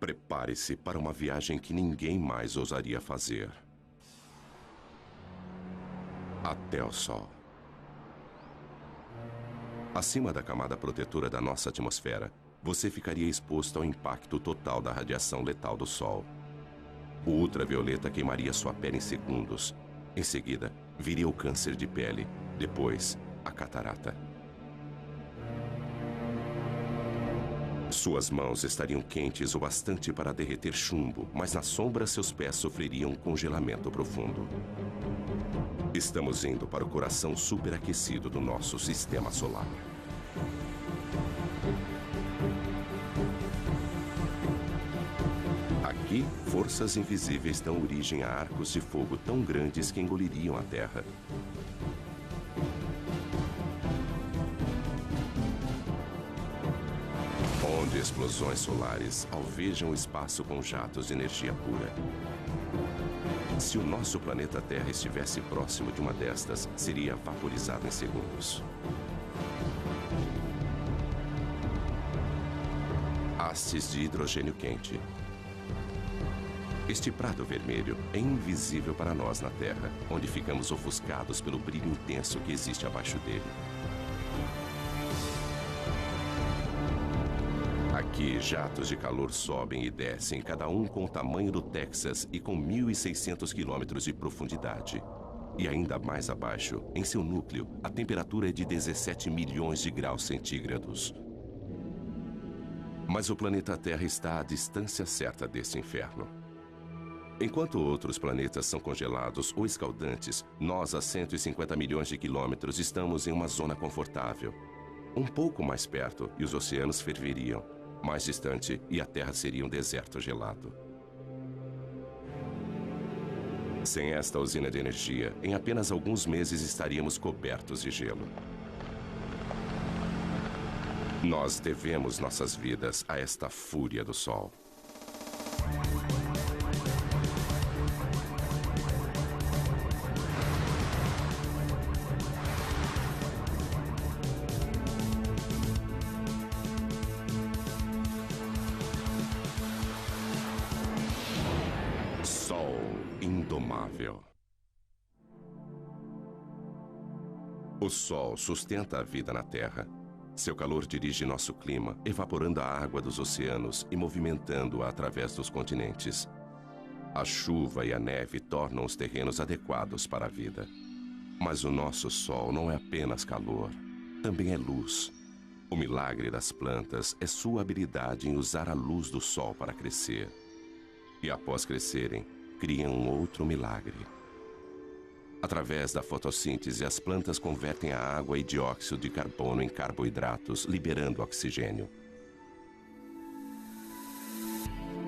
Prepare-se para uma viagem que ninguém mais ousaria fazer. Até o Sol. Acima da camada protetora da nossa atmosfera, você ficaria exposto ao impacto total da radiação letal do Sol. O ultravioleta queimaria sua pele em segundos. Em seguida, viria o câncer de pele. Depois, a catarata. Suas mãos estariam quentes o bastante para derreter chumbo, mas na sombra seus pés sofreriam um congelamento profundo. Estamos indo para o coração superaquecido do nosso sistema solar. Aqui, forças invisíveis dão origem a arcos de fogo tão grandes que engoliriam a Terra. Onde explosões solares alvejam o espaço com jatos de energia pura. Se o nosso planeta Terra estivesse próximo de uma destas, seria vaporizado em segundos. Hastes de hidrogênio quente. Este prado vermelho é invisível para nós na Terra, onde ficamos ofuscados pelo brilho intenso que existe abaixo dele. Aqui, jatos de calor sobem e descem, cada um com o tamanho do Texas e com 1.600 quilômetros de profundidade. E ainda mais abaixo, em seu núcleo, a temperatura é de 17 milhões de graus centígrados. Mas o planeta Terra está à distância certa desse inferno. Enquanto outros planetas são congelados ou escaldantes, nós, a 150 milhões de quilômetros, estamos em uma zona confortável. Um pouco mais perto e os oceanos ferveriam. Mais distante e a Terra seria um deserto gelado. Sem esta usina de energia, em apenas alguns meses estaríamos cobertos de gelo. Nós devemos nossas vidas a esta fúria do Sol. Sol indomável. O Sol sustenta a vida na Terra. Seu calor dirige nosso clima, evaporando a água dos oceanos e movimentando-a através dos continentes. A chuva e a neve tornam os terrenos adequados para a vida. Mas o nosso Sol não é apenas calor, também é luz. O milagre das plantas é sua habilidade em usar a luz do Sol para crescer. E após crescerem, criam um outro milagre. Através da fotossíntese, as plantas convertem a água e dióxido de carbono em carboidratos, liberando oxigênio.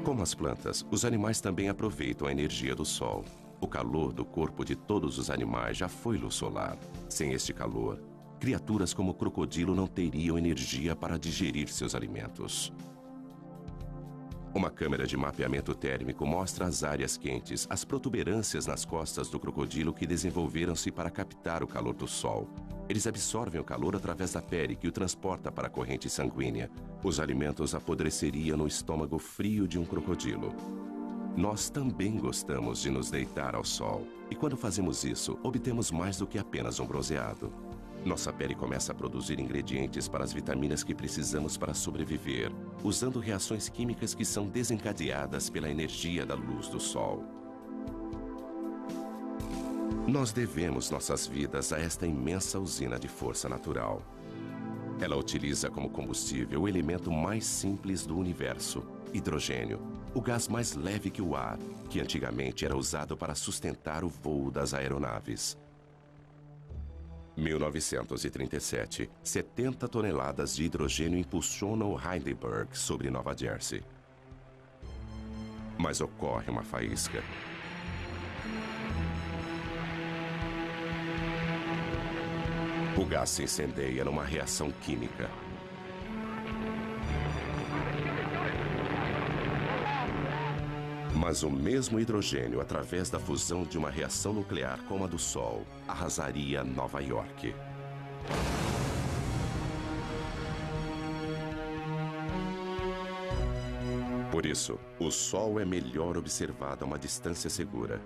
Como as plantas, os animais também aproveitam a energia do Sol. O calor do corpo de todos os animais já foi luz solar. Sem este calor, criaturas como o crocodilo não teriam energia para digerir seus alimentos. Uma câmera de mapeamento térmico mostra as áreas quentes, as protuberâncias nas costas do crocodilo que desenvolveram-se para captar o calor do Sol. Eles absorvem o calor através da pele, que o transporta para a corrente sanguínea. Os alimentos apodreceriam no estômago frio de um crocodilo. Nós também gostamos de nos deitar ao sol. E quando fazemos isso, obtemos mais do que apenas um bronzeado. Nossa pele começa a produzir ingredientes para as vitaminas que precisamos para sobreviver, usando reações químicas que são desencadeadas pela energia da luz do Sol. Nós devemos nossas vidas a esta imensa usina de força natural. Ela utiliza como combustível o elemento mais simples do universo, hidrogênio, o gás mais leve que o ar, que antigamente era usado para sustentar o voo das aeronaves. 1937, 70 toneladas de hidrogênio impulsionam o Heidelberg sobre Nova Jersey. Mas ocorre uma faísca. O gás se incendeia numa reação química. Mas o mesmo hidrogênio, através da fusão de uma reação nuclear como a do Sol, arrasaria Nova York. Por isso, o Sol é melhor observado a uma distância segura.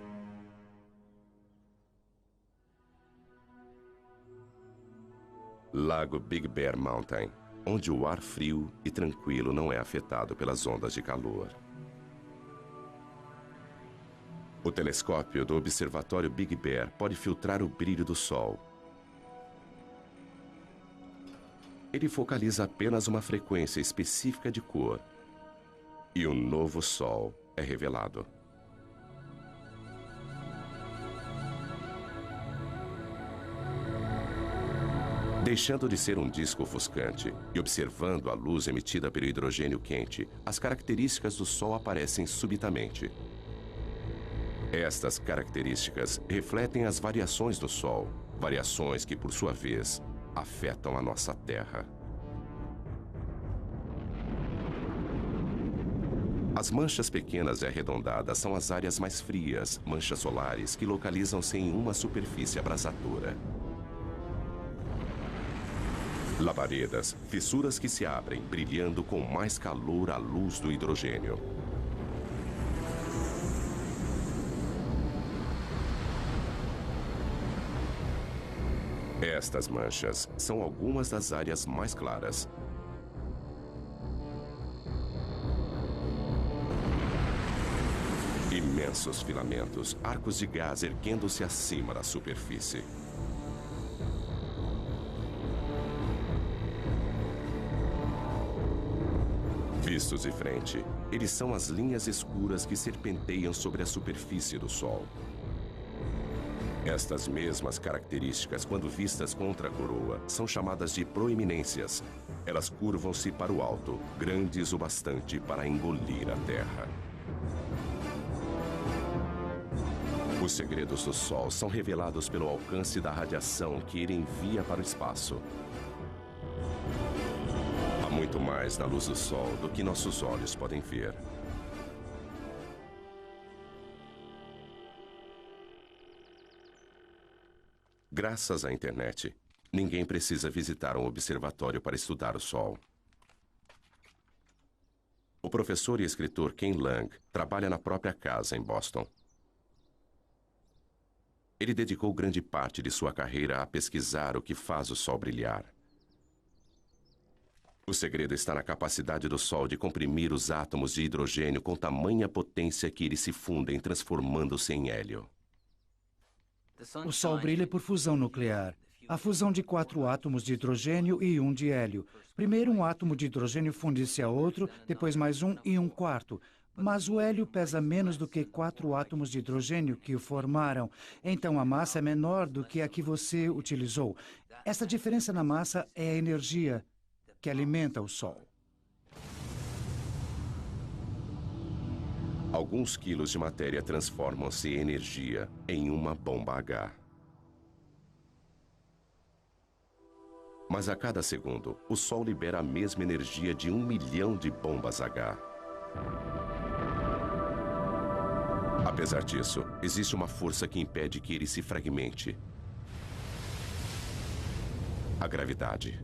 Lago Big Bear Mountain, onde o ar frio e tranquilo não é afetado pelas ondas de calor. O telescópio do Observatório Big Bear pode filtrar o brilho do Sol. Ele focaliza apenas uma frequência específica de cor. E um novo Sol é revelado. Deixando de ser um disco ofuscante e observando a luz emitida pelo hidrogênio quente, as características do Sol aparecem subitamente. Estas características refletem as variações do Sol, variações que, por sua vez, afetam a nossa Terra. As manchas pequenas e arredondadas são as áreas mais frias, manchas solares, que localizam-se em uma superfície abrasadora. Labaredas, fissuras que se abrem, brilhando com mais calor à luz do hidrogênio. Estas manchas são algumas das áreas mais claras. Imensos filamentos, arcos de gás erguendo-se acima da superfície. Vistos de frente, eles são as linhas escuras que serpenteiam sobre a superfície do Sol. Estas mesmas características, quando vistas contra a coroa, são chamadas de proeminências. Elas curvam-se para o alto, grandes o bastante para engolir a Terra. Os segredos do Sol são revelados pelo alcance da radiação que ele envia para o espaço. Há muito mais na luz do Sol do que nossos olhos podem ver. Graças à internet, ninguém precisa visitar um observatório para estudar o Sol. O professor e escritor Ken Lang trabalha na própria casa em Boston. Ele dedicou grande parte de sua carreira a pesquisar o que faz o Sol brilhar. O segredo está na capacidade do Sol de comprimir os átomos de hidrogênio com tamanha potência que eles se fundem, transformando-se em hélio. O Sol brilha por fusão nuclear. A fusão de 4 átomos de hidrogênio e 1 de hélio. Primeiro um átomo de hidrogênio funde-se a outro, depois mais um e um quarto. Mas o hélio pesa menos do que 4 átomos de hidrogênio que o formaram. Então a massa é menor do que a que você utilizou. Essa diferença na massa é a energia que alimenta o Sol. Alguns quilos de matéria transformam-se em energia em uma bomba H. Mas a cada segundo, o Sol libera a mesma energia de 1 milhão de bombas H. Apesar disso, existe uma força que impede que ele se fragmente. A gravidade.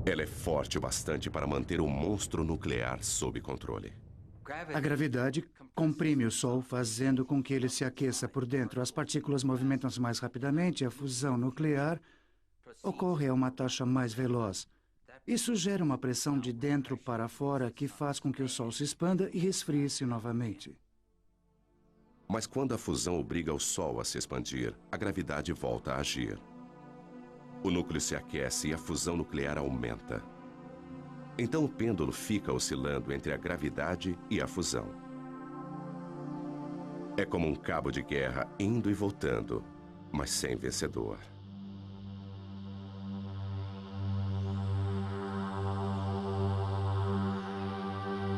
Ela é forte o bastante para manter o monstro nuclear sob controle. A gravidade comprime o Sol, fazendo com que ele se aqueça por dentro. As partículas movimentam-se mais rapidamente. A fusão nuclear ocorre a uma taxa mais veloz. Isso gera uma pressão de dentro para fora que faz com que o Sol se expanda e esfrie-se novamente. Mas quando a fusão obriga o Sol a se expandir, a gravidade volta a agir. O núcleo se aquece e a fusão nuclear aumenta. Então o pêndulo fica oscilando entre a gravidade e a fusão. É como um cabo de guerra indo e voltando, mas sem vencedor.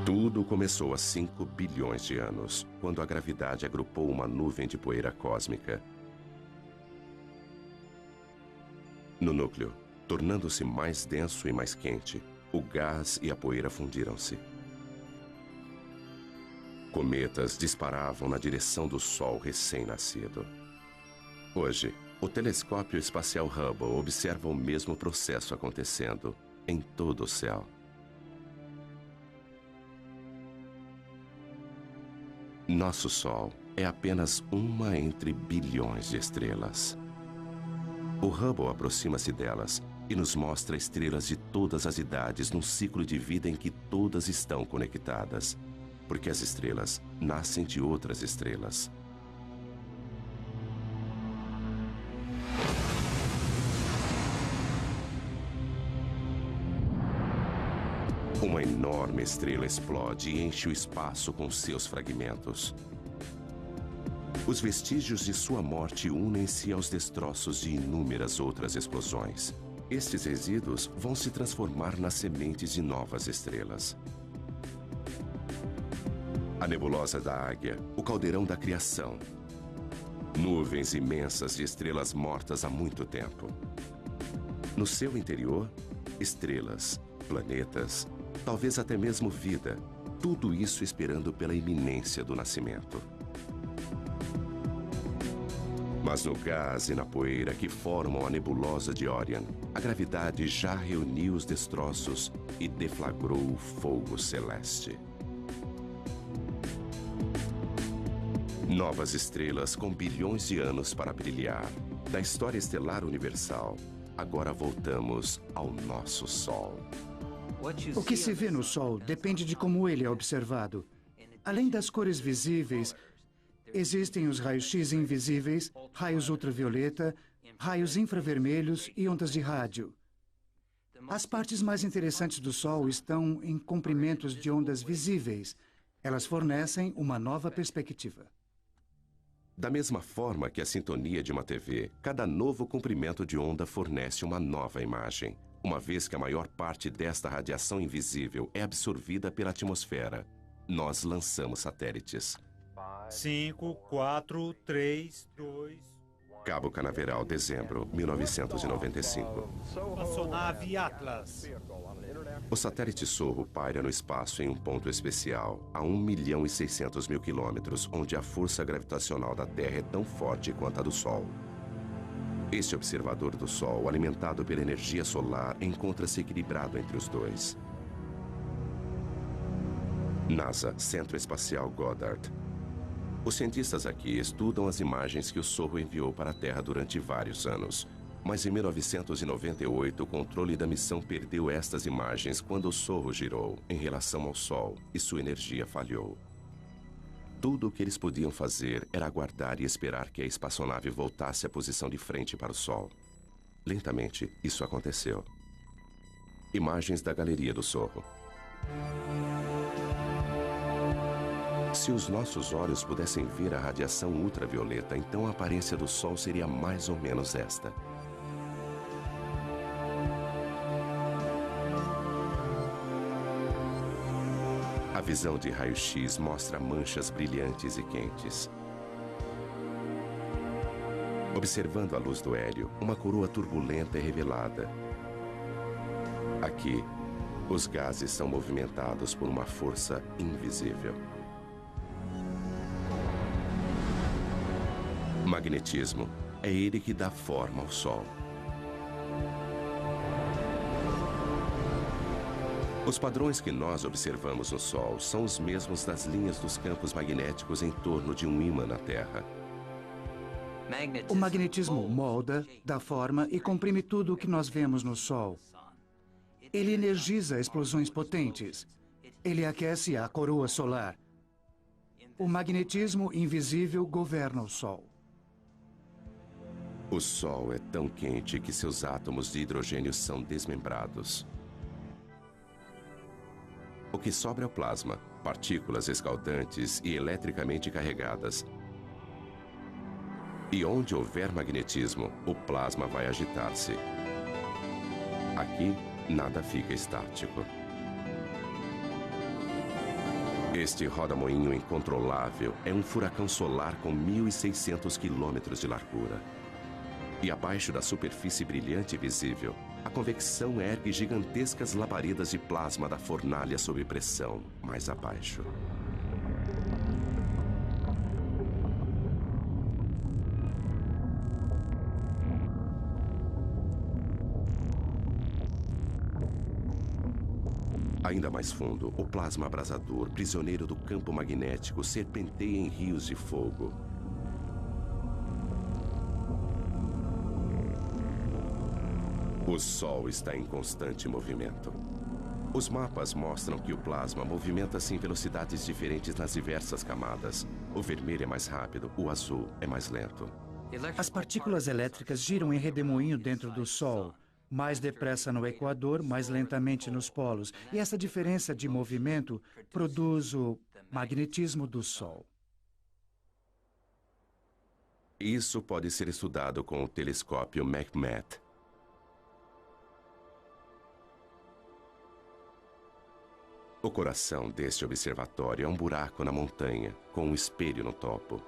Tudo começou há 5 bilhões de anos, quando a gravidade agrupou uma nuvem de poeira cósmica. No núcleo, tornando-se mais denso e mais quente, o gás e a poeira fundiram-se. Cometas disparavam na direção do Sol recém-nascido. Hoje, o telescópio espacial Hubble observa o mesmo processo acontecendo em todo o céu. Nosso Sol é apenas uma entre bilhões de estrelas. O Hubble aproxima-se delas e nos mostra estrelas de todas as idades num ciclo de vida em que todas estão conectadas, porque as estrelas nascem de outras estrelas. Uma enorme estrela explode e enche o espaço com seus fragmentos. Os vestígios de sua morte unem-se aos destroços de inúmeras outras explosões. Estes resíduos vão se transformar nas sementes de novas estrelas. A nebulosa da Águia, o caldeirão da criação. Nuvens imensas de estrelas mortas há muito tempo. No seu interior, estrelas, planetas, talvez até mesmo vida, tudo isso esperando pela iminência do nascimento. Mas no gás e na poeira que formam a nebulosa de Orion, a gravidade já reuniu os destroços e deflagrou o fogo celeste. Novas estrelas com bilhões de anos para brilhar. Da história estelar universal, agora voltamos ao nosso Sol. O que se vê no Sol depende de como ele é observado. Além das cores visíveis, existem os raios-x invisíveis, raios ultravioleta, raios infravermelhos e ondas de rádio. As partes mais interessantes do Sol estão em comprimentos de ondas visíveis. Elas fornecem uma nova perspectiva. Da mesma forma que a sintonia de uma TV, cada novo comprimento de onda fornece uma nova imagem, uma vez que a maior parte desta radiação invisível é absorvida pela atmosfera. Nós lançamos satélites. 5, 4, 3, 2... Cabo Canaveral, dezembro, 1995. Espaçonave Atlas. O satélite Sorro paira no espaço em um ponto especial, a 1.600.000 quilômetros, onde a força gravitacional da Terra é tão forte quanto a do Sol. Este observador do Sol, alimentado pela energia solar, encontra-se equilibrado entre os dois. NASA, Centro Espacial Goddard. Os cientistas aqui estudam as imagens que o Sorro enviou para a Terra durante vários anos. Mas em 1998, o controle da missão perdeu estas imagens quando o Sorro girou em relação ao Sol e sua energia falhou. Tudo o que eles podiam fazer era aguardar e esperar que a espaçonave voltasse à posição de frente para o Sol. Lentamente, isso aconteceu. Imagens da galeria do Sorro. Se os nossos olhos pudessem ver a radiação ultravioleta, então a aparência do Sol seria mais ou menos esta. A visão de raio-x mostra manchas brilhantes e quentes. Observando a luz do hélio, uma coroa turbulenta é revelada. Aqui, os gases são movimentados por uma força invisível. Magnetismo é ele que dá forma ao Sol. Os padrões que nós observamos no Sol são os mesmos das linhas dos campos magnéticos em torno de um ímã na Terra. O magnetismo molda, dá forma e comprime tudo o que nós vemos no Sol. Ele energiza explosões potentes. Ele aquece a coroa solar. O magnetismo invisível governa o Sol. O Sol é tão quente que seus átomos de hidrogênio são desmembrados. O que sobra é o plasma, partículas escaldantes e eletricamente carregadas. E onde houver magnetismo, o plasma vai agitar-se. Aqui, nada fica estático. Este roda-moinho incontrolável é um furacão solar com 1.600 quilômetros de largura. E abaixo da superfície brilhante e visível, a convecção ergue gigantescas labaredas de plasma da fornalha sob pressão, mais abaixo. Ainda mais fundo, o plasma abrasador, prisioneiro do campo magnético, serpenteia em rios de fogo. O Sol está em constante movimento. Os mapas mostram que o plasma movimenta-se em velocidades diferentes nas diversas camadas. O vermelho é mais rápido, o azul é mais lento. As partículas elétricas giram em redemoinho dentro do Sol. Mais depressa no Equador, mais lentamente nos polos. E essa diferença de movimento produz o magnetismo do Sol. Isso pode ser estudado com o telescópio McMath. O coração deste observatório é um buraco na montanha, com um espelho no topo.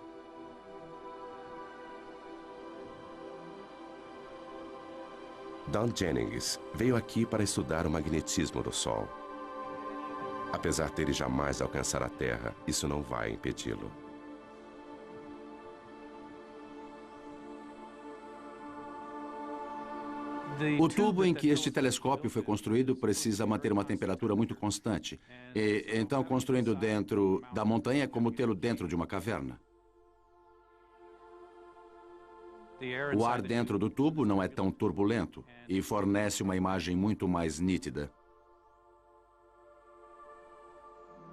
Don Jennings veio aqui para estudar o magnetismo do Sol. Apesar dele jamais alcançar a Terra, isso não vai impedi-lo. O tubo em que este telescópio foi construído precisa manter uma temperatura muito constante. E, então, construindo dentro da montanha é como tê-lo dentro de uma caverna. O ar dentro do tubo não é tão turbulento e fornece uma imagem muito mais nítida.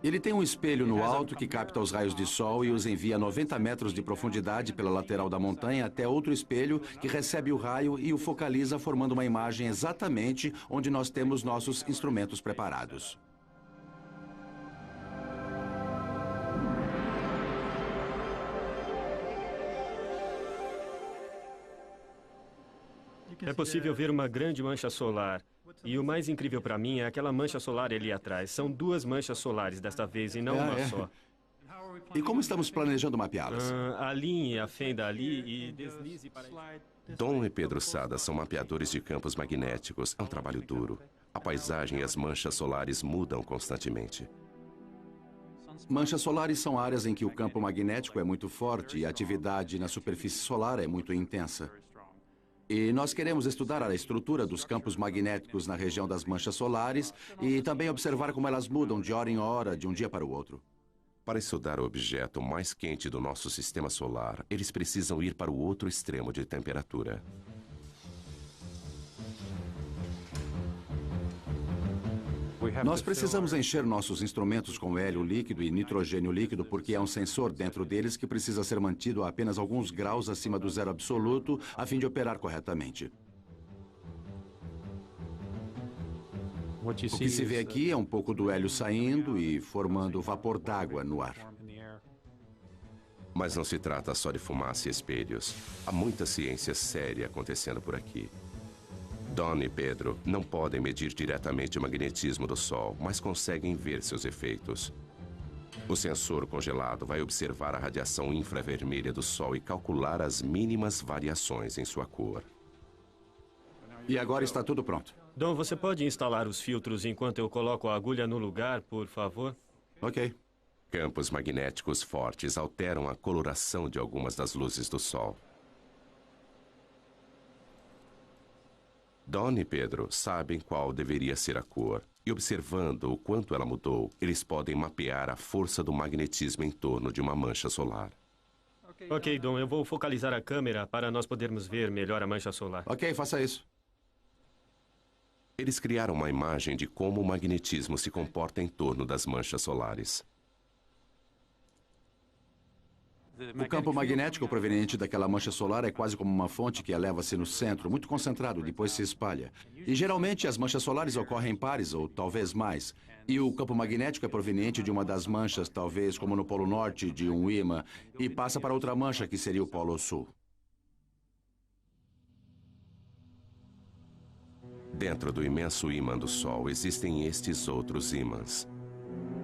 Ele tem um espelho no alto que capta os raios de sol e os envia a 90 metros de profundidade pela lateral da montanha até outro espelho que recebe o raio e o focaliza, formando uma imagem exatamente onde nós temos nossos instrumentos preparados. É possível ver uma grande mancha solar. E o mais incrível para mim é aquela mancha solar ali atrás. São duas manchas solares desta vez e não uma só. E como estamos planejando mapeá-las? Alinhe a fenda ali e deslize para... Dom e Pedro Sada são mapeadores de campos magnéticos. É um trabalho duro. A paisagem e as manchas solares mudam constantemente. Manchas solares são áreas em que o campo magnético é muito forte e a atividade na superfície solar é muito intensa. E nós queremos estudar a estrutura dos campos magnéticos na região das manchas solares e também observar como elas mudam de hora em hora, de um dia para o outro. Para estudar o objeto mais quente do nosso sistema solar, eles precisam ir para o outro extremo de temperatura. Nós precisamos encher nossos instrumentos com hélio líquido e nitrogênio líquido porque há um sensor dentro deles que precisa ser mantido a apenas alguns graus acima do zero absoluto a fim de operar corretamente. O que se vê aqui é um pouco do hélio saindo e formando vapor d'água no ar. Mas não se trata só de fumaça e espelhos. Há muita ciência séria acontecendo por aqui. Don e Pedro não podem medir diretamente o magnetismo do Sol, mas conseguem ver seus efeitos. O sensor congelado vai observar a radiação infravermelha do Sol e calcular as mínimas variações em sua cor. E agora está tudo pronto. Dom, você pode instalar os filtros enquanto eu coloco a agulha no lugar, por favor? Ok. Campos magnéticos fortes alteram a coloração de algumas das luzes do Sol. Don e Pedro sabem qual deveria ser a cor, e observando o quanto ela mudou, eles podem mapear a força do magnetismo em torno de uma mancha solar. Ok, Dom, eu vou focalizar a câmera para nós podermos ver melhor a mancha solar. Ok, faça isso. Eles criaram uma imagem de como o magnetismo se comporta em torno das manchas solares. O campo magnético proveniente daquela mancha solar é quase como uma fonte que eleva-se no centro, muito concentrado, depois se espalha. E geralmente as manchas solares ocorrem em pares, ou talvez mais. E o campo magnético é proveniente de uma das manchas, talvez como no Polo Norte, de um ímã, e passa para outra mancha, que seria o Polo Sul. Dentro do imenso ímã do Sol existem estes outros ímãs.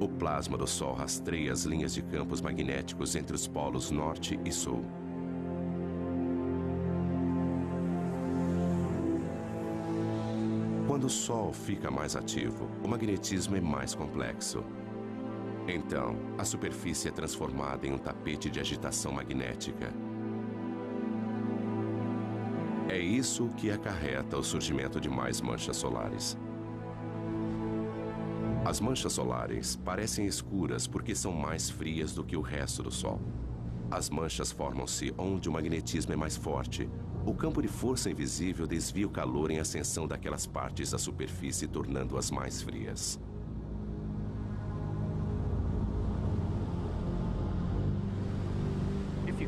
O plasma do Sol rastreia as linhas de campos magnéticos entre os polos norte e sul. Quando o Sol fica mais ativo, o magnetismo é mais complexo. Então, a superfície é transformada em um tapete de agitação magnética. É isso que acarreta o surgimento de mais manchas solares. As manchas solares parecem escuras porque são mais frias do que o resto do Sol. As manchas formam-se onde o magnetismo é mais forte. O campo de força invisível desvia o calor em ascensão daquelas partes da superfície, tornando-as mais frias.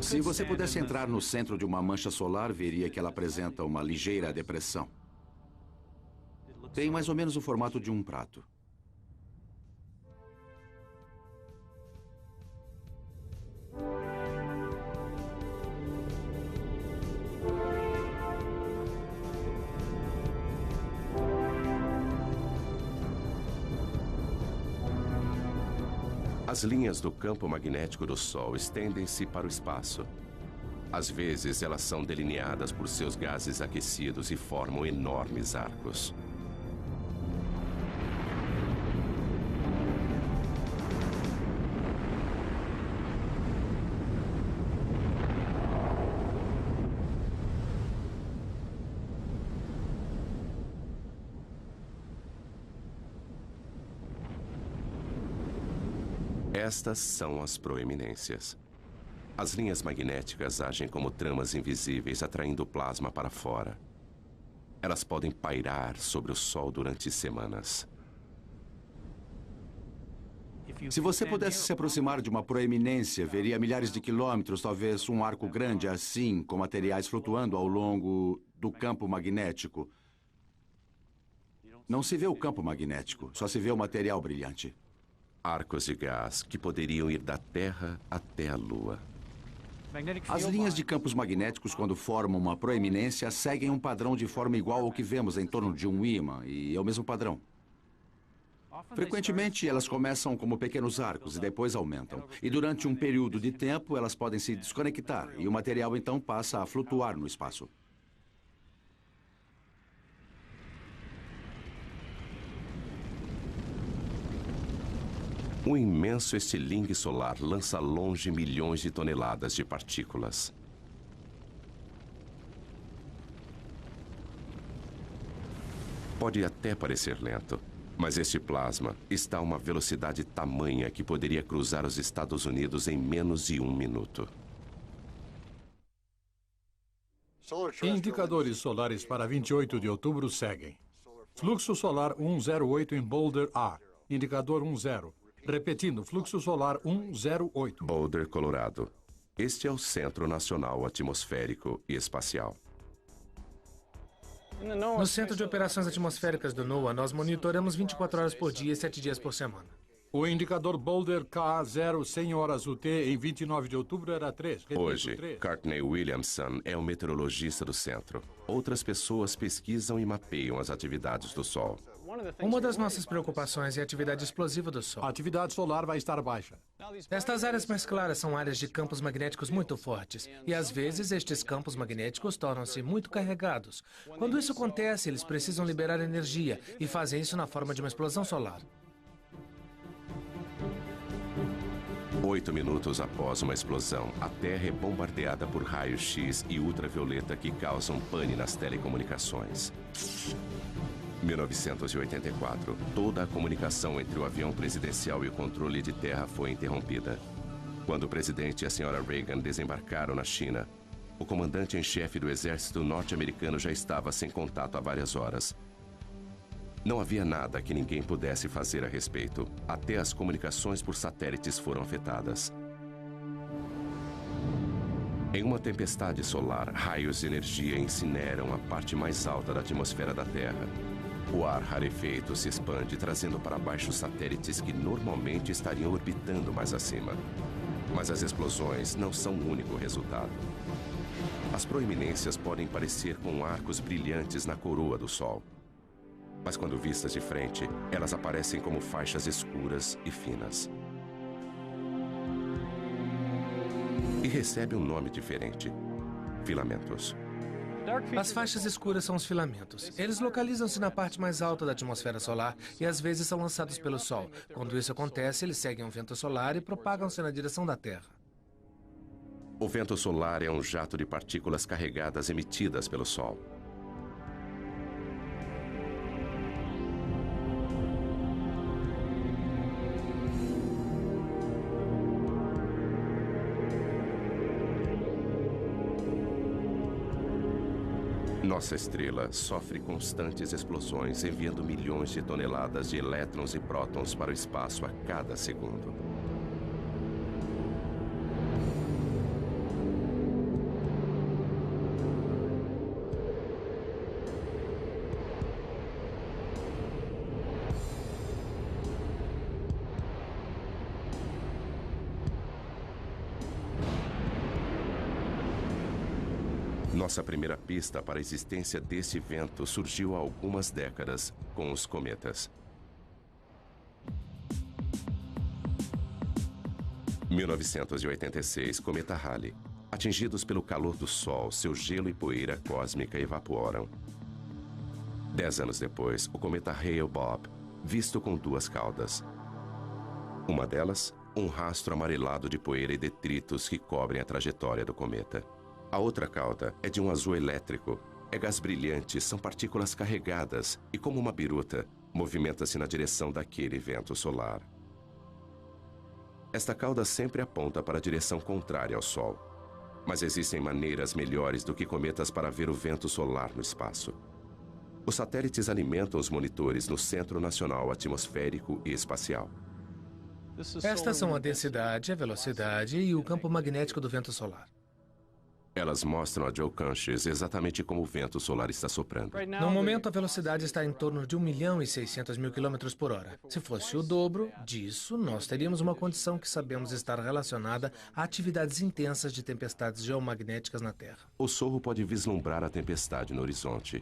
Se você pudesse entrar no centro de uma mancha solar, veria que ela apresenta uma ligeira depressão. Tem mais ou menos o formato de um prato. As linhas do campo magnético do Sol estendem-se para o espaço. Às vezes, elas são delineadas por seus gases aquecidos e formam enormes arcos. Estas são as proeminências. As linhas magnéticas agem como tramas invisíveis, atraindo o plasma para fora. Elas podem pairar sobre o Sol durante semanas. Se você pudesse se aproximar de uma proeminência, veria milhares de quilômetros, talvez um arco grande assim, com materiais flutuando ao longo do campo magnético. Não se vê o campo magnético, só se vê o material brilhante. Arcos de gás que poderiam ir da Terra até a Lua. As linhas de campos magnéticos, quando formam uma proeminência, seguem um padrão de forma igual ao que vemos em torno de um ímã, e é o mesmo padrão. Frequentemente, elas começam como pequenos arcos e depois aumentam. E durante um período de tempo, elas podem se desconectar, e o material então passa a flutuar no espaço. Um imenso estilingue solar lança longe milhões de toneladas de partículas. Pode até parecer lento, mas este plasma está a uma velocidade tamanha que poderia cruzar os Estados Unidos em menos de 1 minuto. Indicadores solares para 28 de outubro seguem. Fluxo solar 108 em Boulder A, indicador 10. Repetindo, fluxo solar 108. Boulder, Colorado. Este é o Centro Nacional Atmosférico e Espacial. No Centro de Operações Atmosféricas do NOAA, nós monitoramos 24 horas por dia e 7 dias por semana. O indicador Boulder K0 100 horas UT em 29 de outubro era 3. Repito, Hoje, 3. Courtney Williamson é o meteorologista do centro. Outras pessoas pesquisam e mapeiam as atividades do Sol. Uma das nossas preocupações é a atividade explosiva do Sol. A atividade solar vai estar baixa. Estas áreas mais claras são áreas de campos magnéticos muito fortes. E às vezes estes campos magnéticos tornam-se muito carregados. Quando isso acontece, eles precisam liberar energia e fazem isso na forma de uma explosão solar. 8 minutos após uma explosão, a Terra é bombardeada por raios X e ultravioleta que causam pane nas telecomunicações. 1984, toda a comunicação entre o avião presidencial e o controle de terra foi interrompida. Quando o presidente e a senhora Reagan desembarcaram na China, o comandante em chefe do exército norte-americano já estava sem contato há várias horas. Não havia nada que ninguém pudesse fazer a respeito. Até as comunicações por satélites foram afetadas. Em uma tempestade solar, raios de energia incineram a parte mais alta da atmosfera da Terra. O ar rarefeito se expande, trazendo para baixo satélites que normalmente estariam orbitando mais acima. Mas as explosões não são o único resultado. As proeminências podem parecer com arcos brilhantes na coroa do Sol. Mas quando vistas de frente, elas aparecem como faixas escuras e finas. E recebe um nome diferente: filamentos. As faixas escuras são os filamentos. Eles localizam-se na parte mais alta da atmosfera solar e às vezes são lançados pelo Sol. Quando isso acontece, eles seguem um vento solar e propagam-se na direção da Terra. O vento solar é um jato de partículas carregadas emitidas pelo Sol. Nossa estrela sofre constantes explosões, enviando milhões de toneladas de elétrons e prótons para o espaço a cada segundo. Nossa primeira pista para a existência desse vento surgiu há algumas décadas com os cometas. 1986, cometa Halley. Atingidos pelo calor do Sol, seu gelo e poeira cósmica evaporam. 10 anos depois, o cometa Hale-Bopp, visto com duas caudas. Uma delas, um rastro amarelado de poeira e detritos que cobrem a trajetória do cometa. A outra cauda é de um azul elétrico. É gás brilhante, são partículas carregadas e, como uma biruta, movimenta-se na direção daquele vento solar. Esta cauda sempre aponta para a direção contrária ao Sol. Mas existem maneiras melhores do que cometas para ver o vento solar no espaço. Os satélites alimentam os monitores no Centro Nacional Atmosférico e Espacial. Estas são a densidade, a velocidade e o campo magnético do vento solar. Elas mostram a Joe Canches exatamente como o vento solar está soprando. No momento, a velocidade está em torno de 1.600.000 km por hora. Se fosse o dobro disso, nós teríamos uma condição que sabemos estar relacionada a atividades intensas de tempestades geomagnéticas na Terra. O Sorro pode vislumbrar a tempestade no horizonte.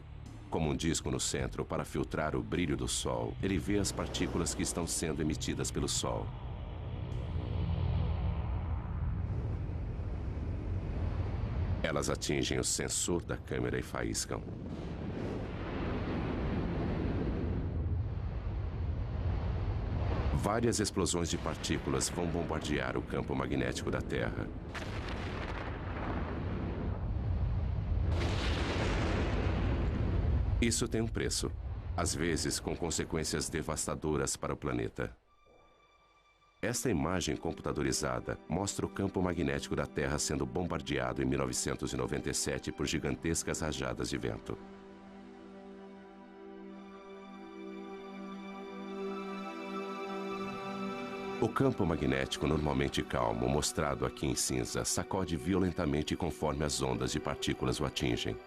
Como um disco no centro para filtrar o brilho do Sol, ele vê as partículas que estão sendo emitidas pelo Sol. Elas atingem o sensor da câmera e faiscam. Várias explosões de partículas vão bombardear o campo magnético da Terra. Isso tem um preço, às vezes com consequências devastadoras para o planeta. Esta imagem computadorizada mostra o campo magnético da Terra sendo bombardeado em 1997 por gigantescas rajadas de vento. O campo magnético normalmente calmo, mostrado aqui em cinza, sacode violentamente conforme as ondas de partículas o atingem.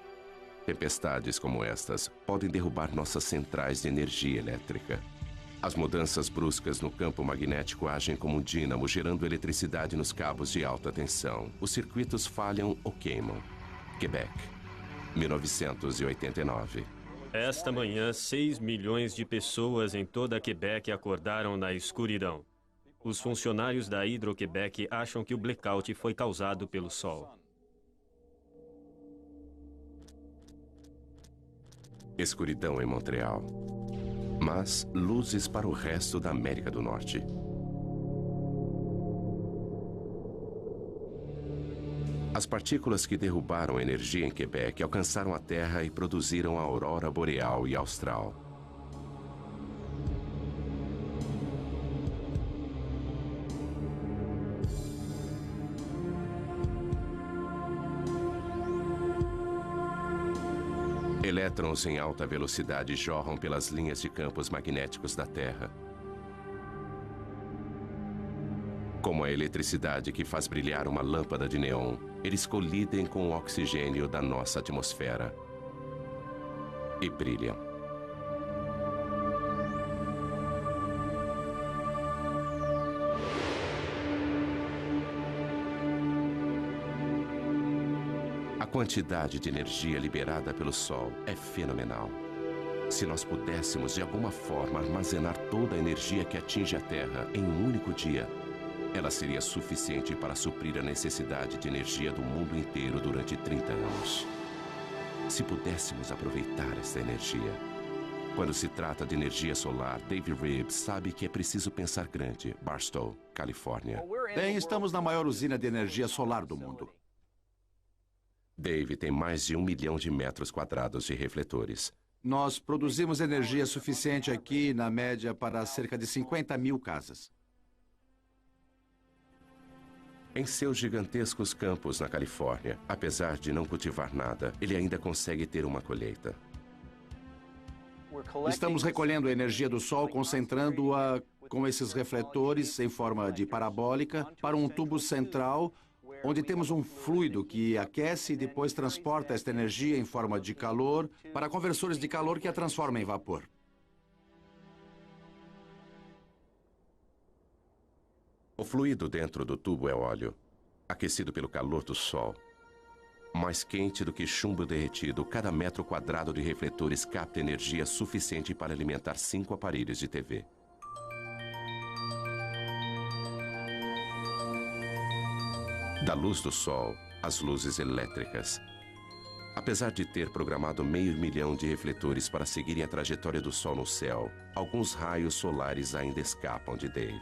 Tempestades como estas podem derrubar nossas centrais de energia elétrica. As mudanças bruscas no campo magnético agem como um dínamo, gerando eletricidade nos cabos de alta tensão. Os circuitos falham ou queimam. Quebec, 1989. Esta manhã, 6 milhões de pessoas em toda Quebec acordaram na escuridão. Os funcionários da Hydro-Québec acham que o blackout foi causado pelo Sol. Escuridão em Montreal. Mas luzes para o resto da América do Norte. As partículas que derrubaram a energia em Quebec alcançaram a Terra e produziram a aurora boreal e austral. Elétrons em alta velocidade jorram pelas linhas de campos magnéticos da Terra. Como a eletricidade que faz brilhar uma lâmpada de neon, eles colidem com o oxigênio da nossa atmosfera e brilham. A quantidade de energia liberada pelo Sol é fenomenal. Se nós pudéssemos, de alguma forma, armazenar toda a energia que atinge a Terra em um único dia, ela seria suficiente para suprir a necessidade de energia do mundo inteiro durante 30 anos. Se pudéssemos aproveitar essa energia. Quando se trata de energia solar, Dave Reeves sabe que é preciso pensar grande. Barstow, Califórnia. Bem, estamos na maior usina de energia solar do mundo. Dave tem mais de 1 milhão de metros quadrados de refletores. Nós produzimos energia suficiente aqui, na média, para cerca de 50 mil casas. Em seus gigantescos campos na Califórnia, apesar de não cultivar nada, ele ainda consegue ter uma colheita. Estamos recolhendo a energia do Sol, concentrando-a com esses refletores em forma de parabólica para um tubo central, onde temos um fluido que aquece e depois transporta esta energia em forma de calor para conversores de calor que a transformam em vapor. O fluido dentro do tubo é óleo, aquecido pelo calor do Sol. Mais quente do que chumbo derretido, cada metro quadrado de refletores capta energia suficiente para alimentar 5 aparelhos de TV. Da luz do Sol, as luzes elétricas. Apesar de ter programado 500 mil de refletores para seguirem a trajetória do Sol no céu, alguns raios solares ainda escapam de Dave.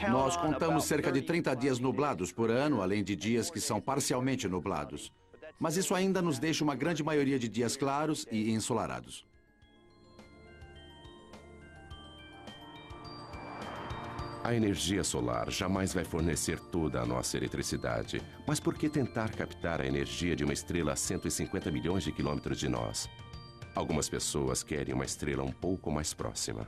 Nós contamos cerca de 30 dias nublados por ano, além de dias que são parcialmente nublados. Mas isso ainda nos deixa uma grande maioria de dias claros e ensolarados. A energia solar jamais vai fornecer toda a nossa eletricidade. Mas por que tentar captar a energia de uma estrela a 150 milhões de quilômetros de nós? Algumas pessoas querem uma estrela um pouco mais próxima.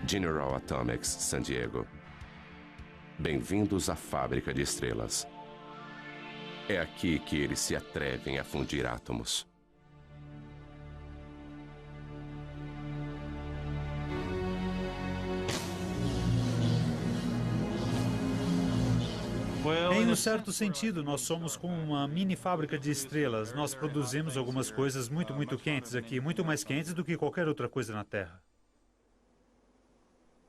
General Atomics, San Diego. Bem-vindos à fábrica de estrelas. É aqui que eles se atrevem a fundir átomos. Em um certo sentido, nós somos como uma mini fábrica de estrelas. Nós produzimos algumas coisas muito quentes aqui, muito mais quentes do que qualquer outra coisa na Terra.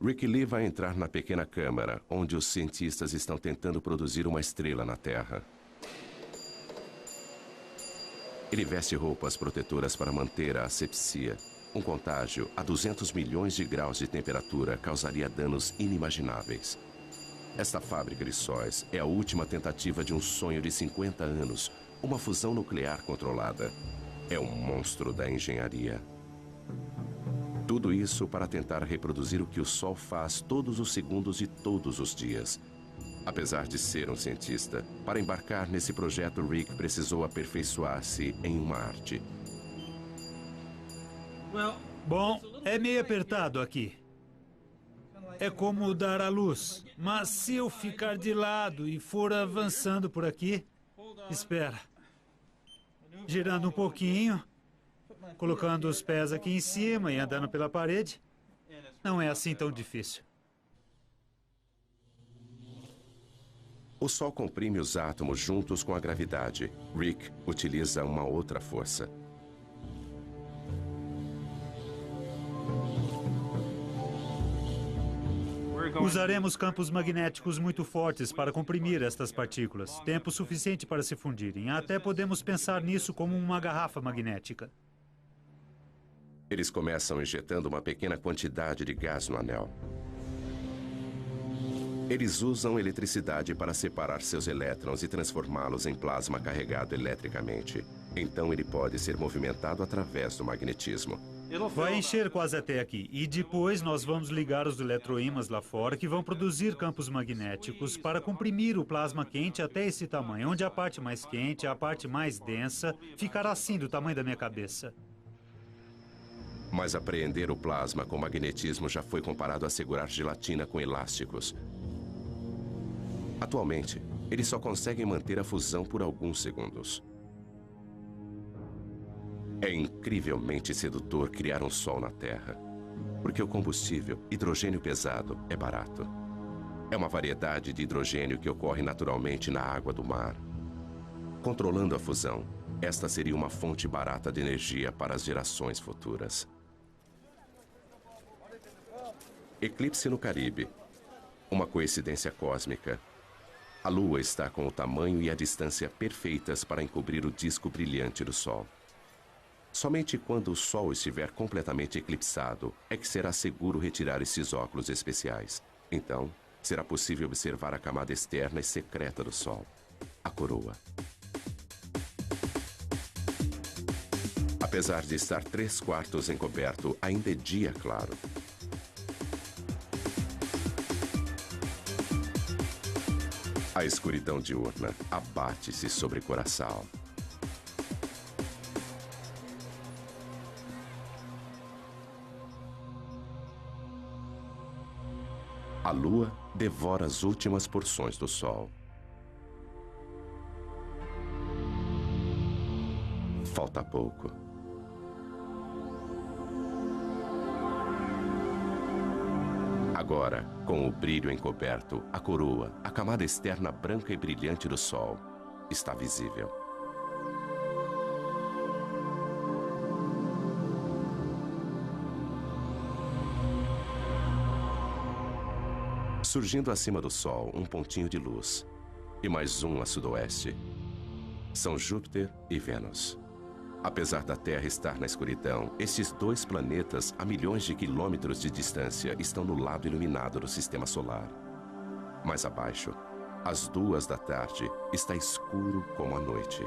Rick Lee vai entrar na pequena câmara, onde os cientistas estão tentando produzir uma estrela na Terra. Ele veste roupas protetoras para manter a asepsia. Um contágio a 200 milhões de graus de temperatura causaria danos inimagináveis. Esta fábrica de sóis é a última tentativa de um sonho de 50 anos, uma fusão nuclear controlada. É um monstro da engenharia. Tudo isso para tentar reproduzir o que o Sol faz todos os segundos de todos os dias. Apesar de ser um cientista, para embarcar nesse projeto, Rick precisou aperfeiçoar-se em uma arte. Bom, é meio apertado aqui. É como dar à luz. Mas se eu ficar de lado e for avançando por aqui... Espera. Girando um pouquinho... Colocando os pés aqui em cima e andando pela parede, não é assim tão difícil. O Sol comprime os átomos juntos com a gravidade. Rick utiliza uma outra força. Usaremos campos magnéticos muito fortes para comprimir estas partículas. Tempo suficiente para se fundirem. Até podemos pensar nisso como uma garrafa magnética. Eles começam injetando uma pequena quantidade de gás no anel. Eles usam eletricidade para separar seus elétrons e transformá-los em plasma carregado eletricamente. Então ele pode ser movimentado através do magnetismo. Vai encher quase até aqui. E depois nós vamos ligar os eletroímãs lá fora que vão produzir campos magnéticos para comprimir o plasma quente até esse tamanho, onde a parte mais quente, a parte mais densa, ficará assim do tamanho da minha cabeça. Mas apreender o plasma com magnetismo já foi comparado a segurar gelatina com elásticos. Atualmente, eles só conseguem manter a fusão por alguns segundos. É incrivelmente sedutor criar um Sol na Terra, porque o combustível, hidrogênio pesado, é barato. É uma variedade de hidrogênio que ocorre naturalmente na água do mar. Controlando a fusão, esta seria uma fonte barata de energia para as gerações futuras. Eclipse no Caribe. Uma coincidência cósmica. A Lua está com o tamanho e a distância perfeitas para encobrir o disco brilhante do Sol. Somente quando o Sol estiver completamente eclipsado é que será seguro retirar esses óculos especiais. Então, será possível observar a camada externa e secreta do Sol, a coroa. A Apesar de estar 3/4 encoberto, ainda é dia claro. A escuridão diurna abate-se sobre Curaçao. A lua devora as últimas porções do sol. Falta pouco. Agora, com o brilho encoberto, a coroa, a camada externa branca e brilhante do sol, está visível. Surgindo acima do Sol, um pontinho de luz. E mais um a sudoeste. São Júpiter e Vênus. Apesar da Terra estar na escuridão, estes dois planetas, a milhões de quilômetros de distância, estão no lado iluminado do Sistema Solar. Mais abaixo, às 2 da tarde, está escuro como a noite.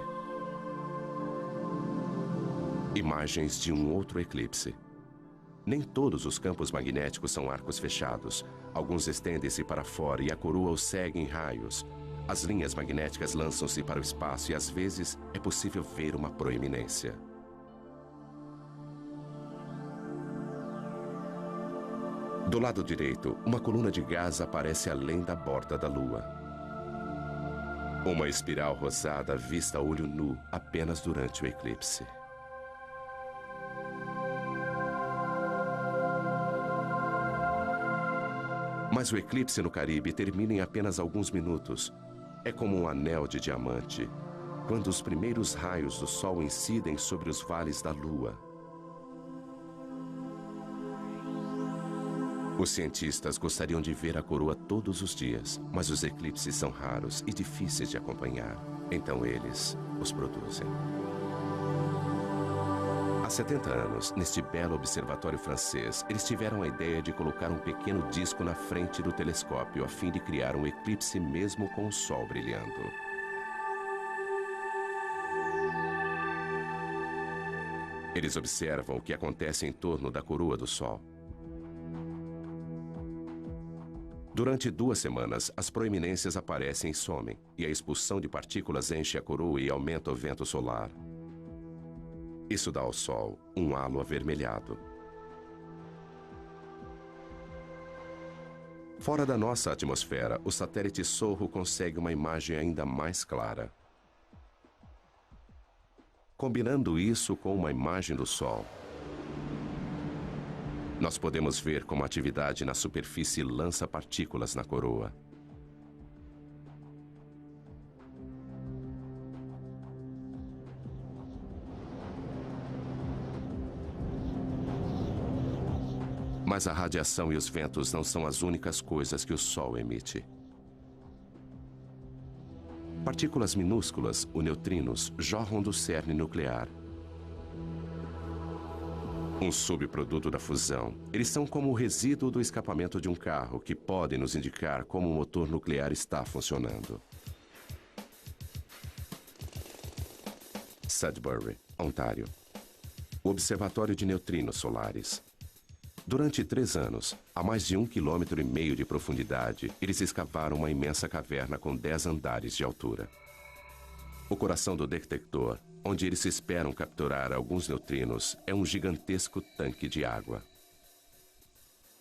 Imagens de um outro eclipse. Nem todos os campos magnéticos são arcos fechados. Alguns estendem-se para fora e a coroa os segue em raios. As linhas magnéticas lançam-se para o espaço e às vezes é possível ver uma proeminência. Do lado direito, uma coluna de gás aparece além da borda da Lua. Uma espiral rosada vista a olho nu apenas durante o eclipse. Mas o eclipse no Caribe termina em apenas alguns minutos. É como um anel de diamante, quando os primeiros raios do Sol incidem sobre os vales da Lua. Os cientistas gostariam de ver a coroa todos os dias, mas os eclipses são raros e difíceis de acompanhar. Então eles os produzem. Há 70 anos, neste belo observatório francês, eles tiveram a ideia de colocar um pequeno disco na frente do telescópio a fim de criar um eclipse mesmo com o Sol brilhando. Eles observam o que acontece em torno da coroa do Sol. Durante 2 semanas, as proeminências aparecem e somem, e a expulsão de partículas enche a coroa e aumenta o vento solar. Isso dá ao Sol um halo avermelhado. Fora da nossa atmosfera, o satélite Sorro consegue uma imagem ainda mais clara. Combinando isso com uma imagem do Sol, nós podemos ver como a atividade na superfície lança partículas na coroa. Mas a radiação e os ventos não são as únicas coisas que o Sol emite. Partículas minúsculas, os neutrinos, jorram do cerne nuclear. Um subproduto da fusão. Eles são como o resíduo do escapamento de um carro, que podem nos indicar como o motor nuclear está funcionando. Sudbury, Ontário. O Observatório de Neutrinos Solares. Durante 3 anos, a mais de 1,5 km de profundidade, eles escavaram uma imensa caverna com 10 andares de altura. O coração do detector, onde eles esperam capturar alguns neutrinos, é um gigantesco tanque de água.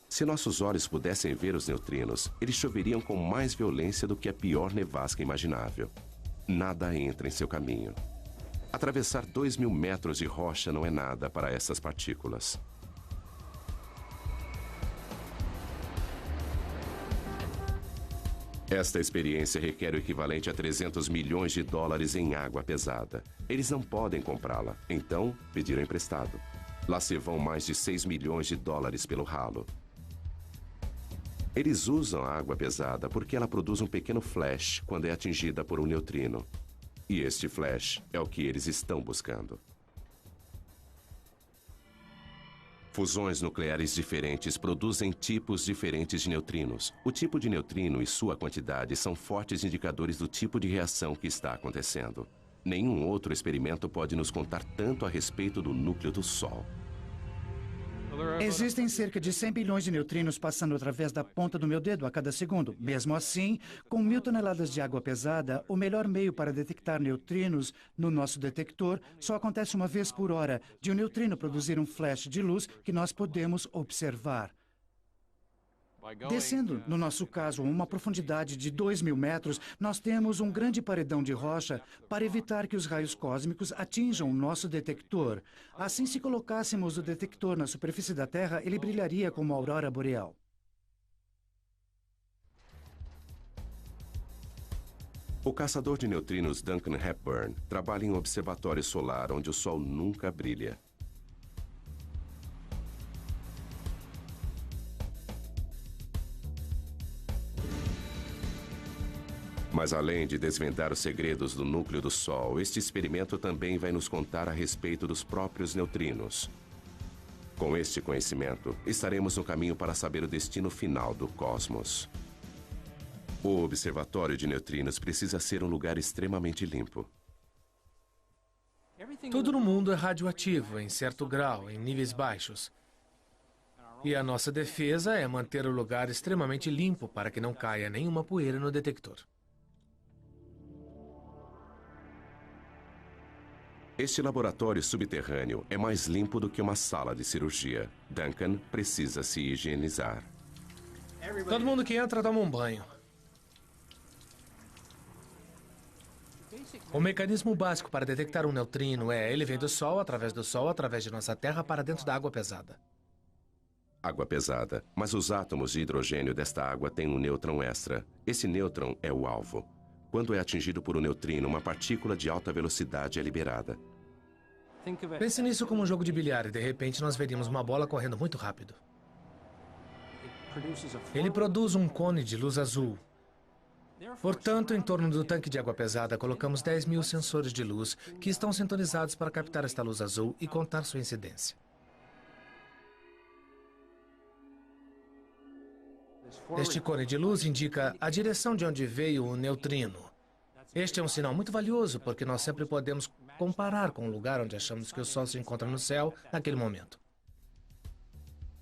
Se nossos olhos pudessem ver os neutrinos, eles choveriam com mais violência do que a pior nevasca imaginável. Nada entra em seu caminho. Atravessar 2.000 metros de rocha não é nada para essas partículas. Esta experiência requer o equivalente a 300 milhões de dólares em água pesada. Eles não podem comprá-la, então pediram emprestado. Lá se vão mais de 6 milhões de dólares pelo ralo. Eles usam a água pesada porque ela produz um pequeno flash quando é atingida por um neutrino. E este flash é o que eles estão buscando. Fusões nucleares diferentes produzem tipos diferentes de neutrinos. O tipo de neutrino e sua quantidade são fortes indicadores do tipo de reação que está acontecendo. Nenhum outro experimento pode nos contar tanto a respeito do núcleo do Sol. Existem cerca de 100 bilhões de neutrinos passando através da ponta do meu dedo a cada segundo. Mesmo assim, com 1.000 toneladas de água pesada, o melhor meio para detectar neutrinos no nosso detector só acontece uma vez por hora, de um neutrino produzir um flash de luz que nós podemos observar. Descendo, no nosso caso, a uma profundidade de 2.000 metros, nós temos um grande paredão de rocha para evitar que os raios cósmicos atinjam o nosso detector. Assim, se colocássemos o detector na superfície da Terra, ele brilharia como a aurora boreal. O caçador de neutrinos Duncan Hepburn trabalha em um observatório solar onde o Sol nunca brilha. Mas além de desvendar os segredos do núcleo do Sol, este experimento também vai nos contar a respeito dos próprios neutrinos. Com este conhecimento, estaremos no caminho para saber o destino final do cosmos. O observatório de neutrinos precisa ser um lugar extremamente limpo. Tudo no mundo é radioativo, em certo grau, em níveis baixos. E a nossa defesa é manter o lugar extremamente limpo para que não caia nenhuma poeira no detector. Este laboratório subterrâneo é mais limpo do que uma sala de cirurgia. Duncan precisa se higienizar. Todo mundo que entra toma um banho. O mecanismo básico para detectar um neutrino ele vem do Sol, através de nossa Terra, para dentro da água pesada. Água pesada, mas os átomos de hidrogênio desta água têm um nêutron extra. Esse nêutron é o alvo. Quando é atingido por um neutrino, uma partícula de alta velocidade é liberada. Pense nisso como um jogo de bilhar e, de repente, nós veríamos uma bola correndo muito rápido. Ele produz um cone de luz azul. Portanto, em torno do tanque de água pesada, colocamos 10.000 sensores de luz que estão sintonizados para captar esta luz azul e contar sua incidência. Este cone de luz indica a direção de onde veio o neutrino. Este é um sinal muito valioso, porque nós sempre podemos comparar com o lugar onde achamos que o Sol se encontra no céu naquele momento.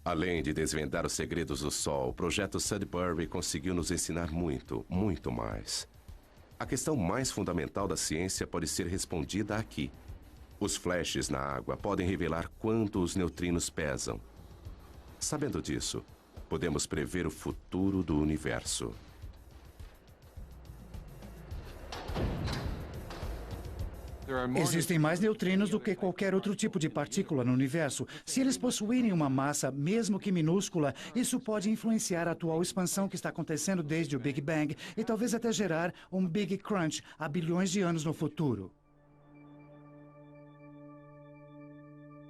Além de desvendar os segredos do Sol, o projeto Sudbury conseguiu nos ensinar muito, muito mais. A questão mais fundamental da ciência pode ser respondida aqui. Os flashes na água podem revelar quanto os neutrinos pesam. Sabendo disso, podemos prever o futuro do universo. Existem mais neutrinos do que qualquer outro tipo de partícula no universo. Se eles possuírem uma massa, mesmo que minúscula, isso pode influenciar a atual expansão que está acontecendo desde o Big Bang e talvez até gerar um Big Crunch há bilhões de anos no futuro.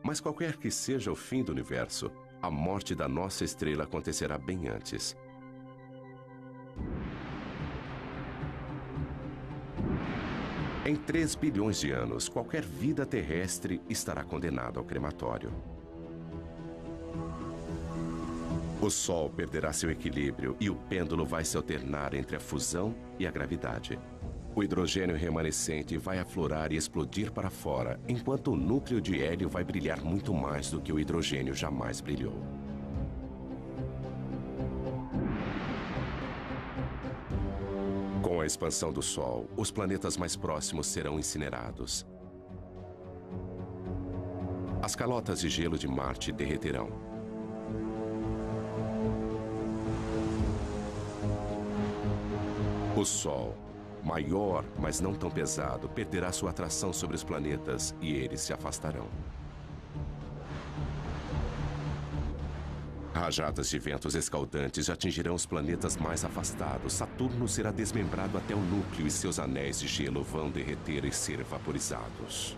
Mas qualquer que seja o fim do universo, a morte da nossa estrela acontecerá bem antes. Em 3 bilhões de anos, qualquer vida terrestre estará condenada ao crematório. O Sol perderá seu equilíbrio e o pêndulo vai se alternar entre a fusão e a gravidade. O hidrogênio remanescente vai aflorar e explodir para fora, enquanto o núcleo de hélio vai brilhar muito mais do que o hidrogênio jamais brilhou. Com a expansão do Sol, os planetas mais próximos serão incinerados. As calotas de gelo de Marte derreterão. O Sol, maior, mas não tão pesado, perderá sua atração sobre os planetas e eles se afastarão. Rajadas de ventos escaldantes atingirão os planetas mais afastados. Saturno será desmembrado até o núcleo e seus anéis de gelo vão derreter e ser vaporizados.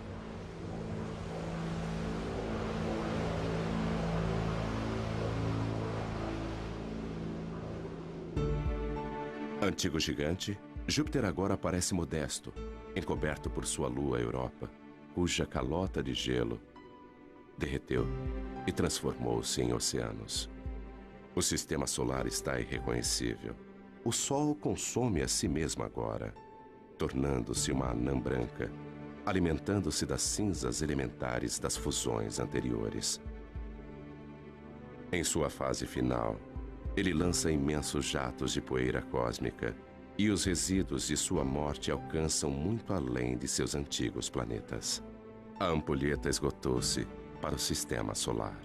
Antigo gigante, Júpiter agora parece modesto, encoberto por sua lua Europa, cuja calota de gelo derreteu e transformou-se em oceanos. O sistema solar está irreconhecível. O Sol consome a si mesmo agora, tornando-se uma anã branca, alimentando-se das cinzas elementares das fusões anteriores. Em sua fase final, ele lança imensos jatos de poeira cósmica e os resíduos de sua morte alcançam muito além de seus antigos planetas. A ampulheta esgotou-se para o sistema solar.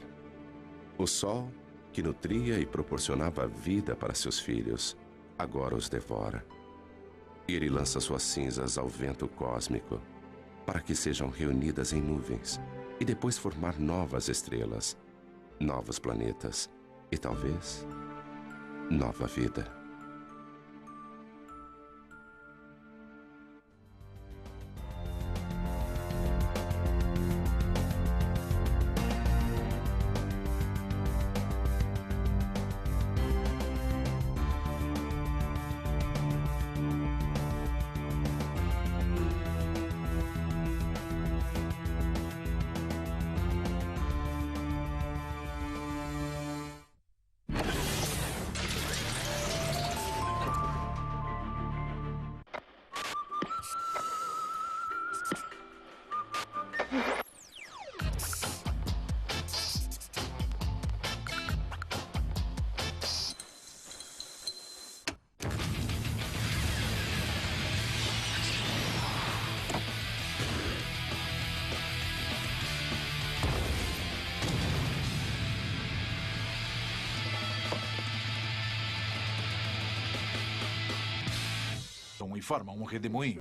O Sol, que nutria e proporcionava vida para seus filhos, agora os devora. E ele lança suas cinzas ao vento cósmico para que sejam reunidas em nuvens e depois formar novas estrelas, novos planetas e talvez nova vida. E forma um redemoinho.